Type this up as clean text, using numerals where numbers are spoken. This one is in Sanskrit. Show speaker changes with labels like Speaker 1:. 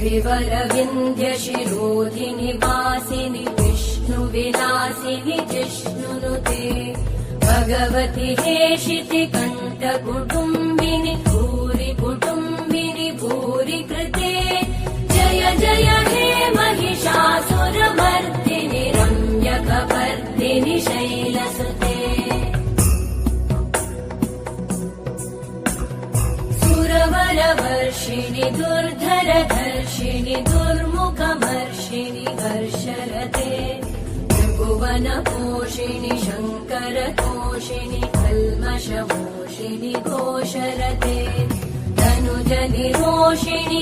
Speaker 1: गिरिवरविन्ध्यशिरोधिनि वासिनि विष्णुविलासिनि जिष्णुनुते भगवति हेशिति कण्ठकुटुम्बिनि भूरि कुटुम्बिनि भूरि कृते जय जय हे महिषासुरमर्दिनि रम्यकपर्दिनि शैलसुते सुरवरवर्षिणि दुर्धरधर्षिणि दुर्मुखमर्षिणि हर्षरते त्रिभुवनपोषिणि शङ्करतोषिणि कल्मषमोषिणि घोषरते तनुजनिरोषिणि